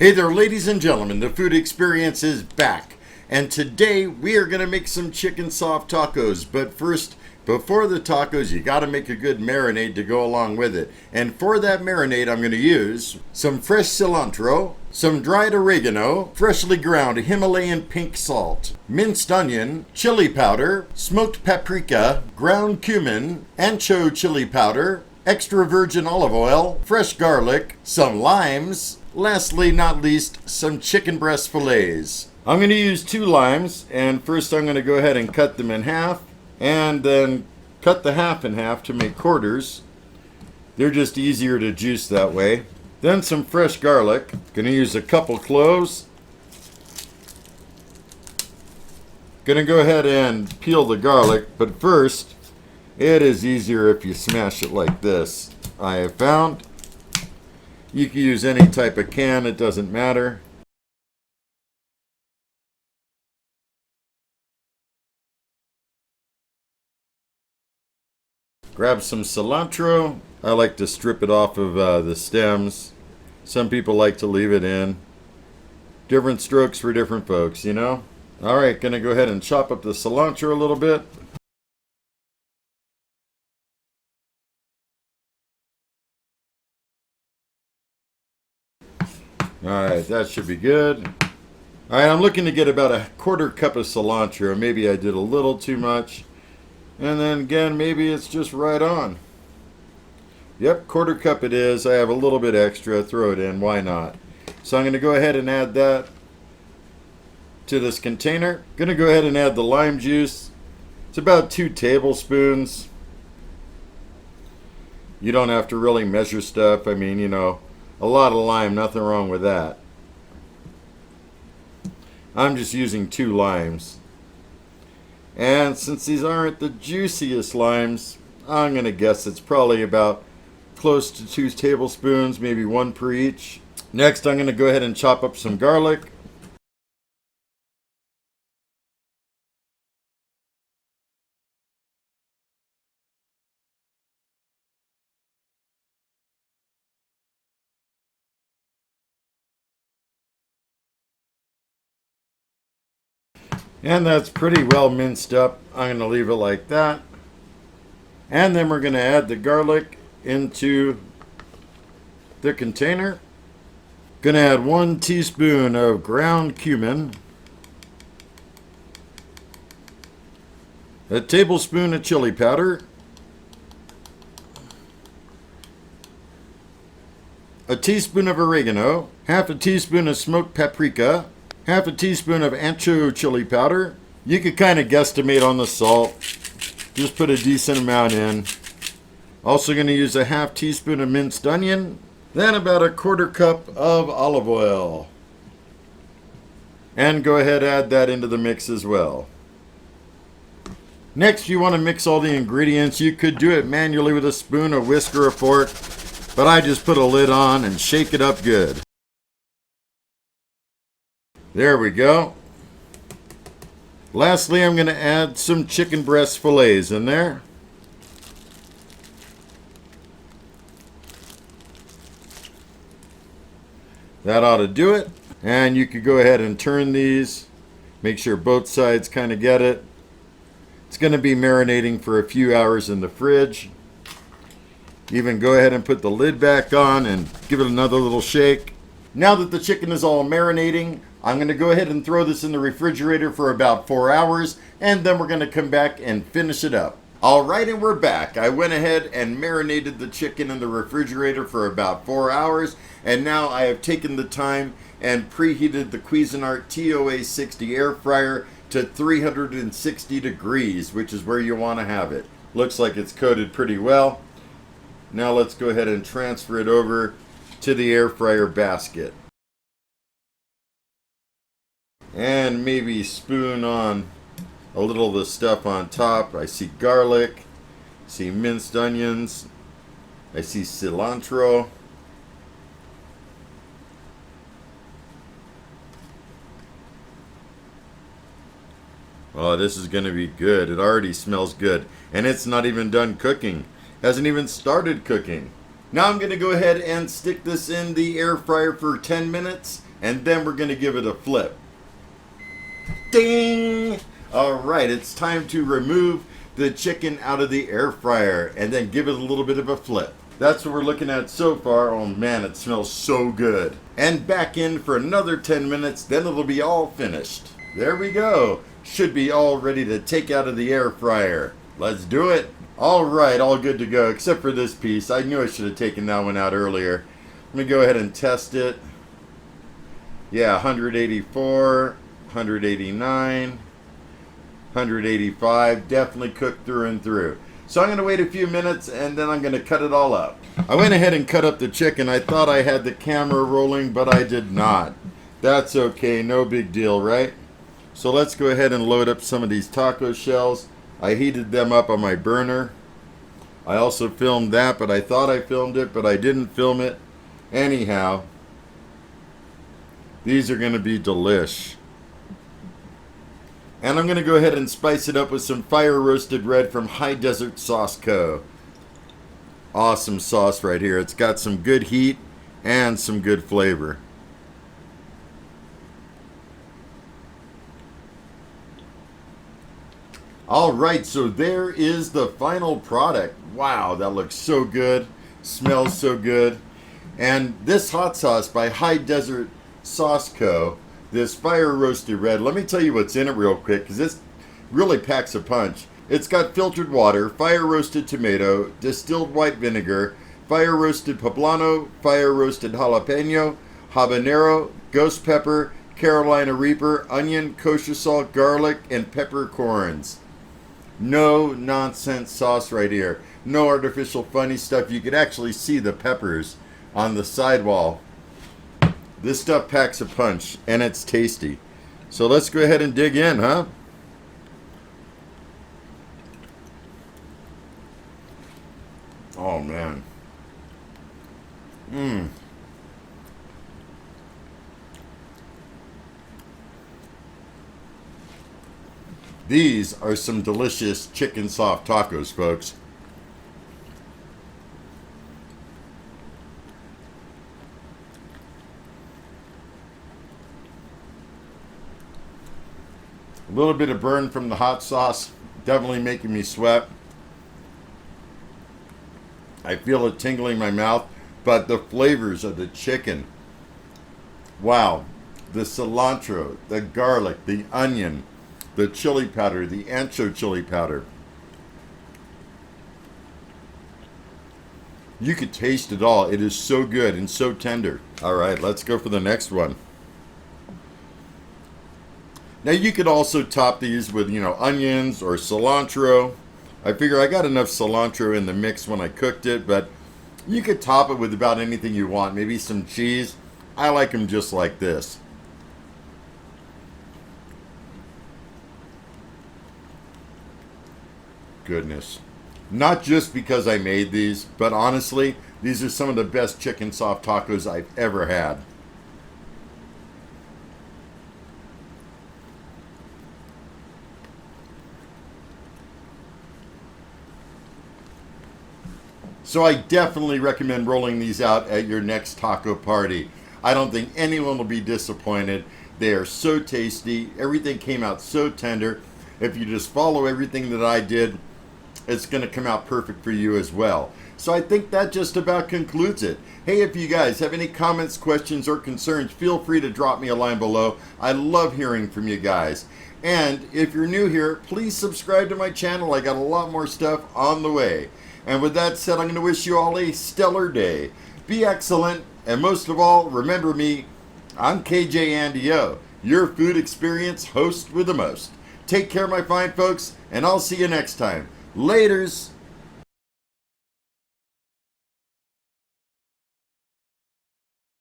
Hey there, ladies and gentlemen, the food experience is back. And today we are going to make some chicken soft tacos. But first, before the tacos, you got to make a good marinade to go along with it. And for that marinade, I'm going to use some fresh cilantro, some dried oregano, freshly ground Himalayan pink salt, minced onion, chili powder, smoked paprika, ground cumin, ancho chili powder, extra virgin olive oil, fresh garlic, some limes, lastly, not least, some chicken breast fillets. I'm going to use 2 limes, and first I'm going to go ahead and cut them in half, and then cut the half in half to make quarters. They're just easier to juice that way. Then some fresh garlic. Going to use a couple cloves. Going to go ahead and peel the garlic, but first, it is easier if you smash it like this, I have found. You can use any type of can, it doesn't matter. Grab some cilantro. I like to strip it off of the stems. Some people like to leave it in. Different strokes for different folks, you know? Alright, gonna go ahead and chop up the cilantro a little bit. Alright, that should be good. Alright, I'm looking to get about a 1/4 cup of cilantro. Maybe I did a little too much. And then again, maybe it's just right on. Yep, 1/4 cup it is. I have a little bit extra. Throw it in. Why not? So I'm going to go ahead and add that to this container. Going to go ahead and add the lime juice. It's about 2 tablespoons. You don't have to really measure stuff. I mean, you know, a lot of lime, nothing wrong with that. I'm just using 2 limes. And since these aren't the juiciest limes, I'm going to guess it's probably about close to 2 tablespoons, maybe 1 per each. Next, I'm going to go ahead and chop up some garlic. And that's pretty well minced up. I'm going to leave it like that. And then we're going to add the garlic into the container. Going to add 1 teaspoon of ground cumin, a tablespoon of chili powder, a teaspoon of oregano, half a teaspoon of smoked paprika, half a teaspoon of ancho chili powder. You could kind of guesstimate on the salt. Just put a decent amount in. Also going to use a half teaspoon of minced onion. Then about a 1/4 cup of olive oil. And go ahead and add that into the mix as well. Next, you want to mix all the ingredients. You could do it manually with a spoon, a whisk, or a fork. But I just put a lid on and shake it up good. There we go. Lastly, I'm going to add some chicken breast fillets in there. That ought to do it. And you could go ahead and turn these. Make sure both sides kind of get it. It's going to be marinating for a few hours in the fridge. Even go ahead and put the lid back on and give it another little shake. Now that the chicken is all marinating, I'm going to go ahead and throw this in the refrigerator for about 4 hours, and then we're going to come back and finish it up. Alright, and we're back. I went ahead and marinated the chicken in the refrigerator for about 4 hours, and now I have taken the time and preheated the Cuisinart TOA 60 air fryer to 360 degrees, which is where you want to have it. Looks like it's coated pretty well. Now let's go ahead and transfer it over to the air fryer basket. And maybe spoon on a little of the stuff on top. I see garlic, I see minced onions, I see cilantro. Oh, this is going to be good. It already smells good. And it's not even done cooking. Hasn't even started cooking. Now I'm going to go ahead and stick this in the air fryer for 10 minutes. and then we're going to give it a flip. Ding! All right, it's time to remove the chicken out of the air fryer and then give it a little bit of a flip. That's what we're looking at so far. Oh man, it smells so good. And back in for another 10 minutes, then it'll be all finished. There we go. Should be all ready to take out of the air fryer. Let's do it. All right, all good to go, except for this piece. I knew I should have taken that one out earlier. Let me go ahead and test it. Yeah, 184, 189, 185. Definitely cooked through and through. So I'm going to wait a few minutes and then I'm going to cut it all up. I went ahead and cut up the chicken. I thought I had the camera rolling, but I did not. That's okay, no big deal, right? So let's go ahead and load up some of these taco shells. I heated them up on my burner. I also filmed that, but I thought I filmed it, but I didn't film it. Anyhow, these are going to be delish. And I'm going to go ahead and spice it up with some fire roasted red from High Desert Sauce Co. Awesome sauce right here. It's got some good heat and some good flavor. All right, so there is the final product. Wow, that looks so good. Smells so good. And this hot sauce by High Desert Sauce Co., this fire roasted red, let me tell you what's in it real quick, because this really packs a punch. It's got filtered water, fire roasted tomato, distilled white vinegar, fire roasted poblano, fire roasted jalapeno, habanero, ghost pepper, Carolina Reaper, onion, kosher salt, garlic, and peppercorns. No nonsense sauce right here. No artificial funny stuff. You could actually see the peppers on the sidewall. This stuff packs a punch, and it's tasty. So let's go ahead and dig in, huh? Oh, man. These are some delicious chicken soft tacos, folks. A little bit of burn from the hot sauce, definitely making me sweat. I feel it tingling my mouth, but the flavors of the chicken. Wow. The cilantro, the garlic, the onion, the chili powder, the ancho chili powder. You could taste it all. It is so good and so tender. All right, let's go for the next one. Now you could also top these with, onions or cilantro. I figure I got enough cilantro in the mix when I cooked it, but you could top it with about anything you want. Maybe some cheese. I like them just like this. Goodness. Not just because I made these, but honestly, these are some of the best chicken soft tacos I've ever had. So I definitely recommend rolling these out at your next taco party. I don't think anyone will be disappointed. They are so tasty. Everything came out so tender. If you just follow everything that I did, it's going to come out perfect for you as well. So I think that just about concludes it. Hey, if you guys have any comments, questions, or concerns, feel free to drop me a line below. I love hearing from you guys. And if you're new here, please subscribe to my channel. I got a lot more stuff on the way. And with that said, I'm going to wish you all a stellar day. Be excellent, and most of all, remember me, I'm KJ Andy O, your food experience host with the most. Take care, my fine folks, and I'll see you next time. Laters!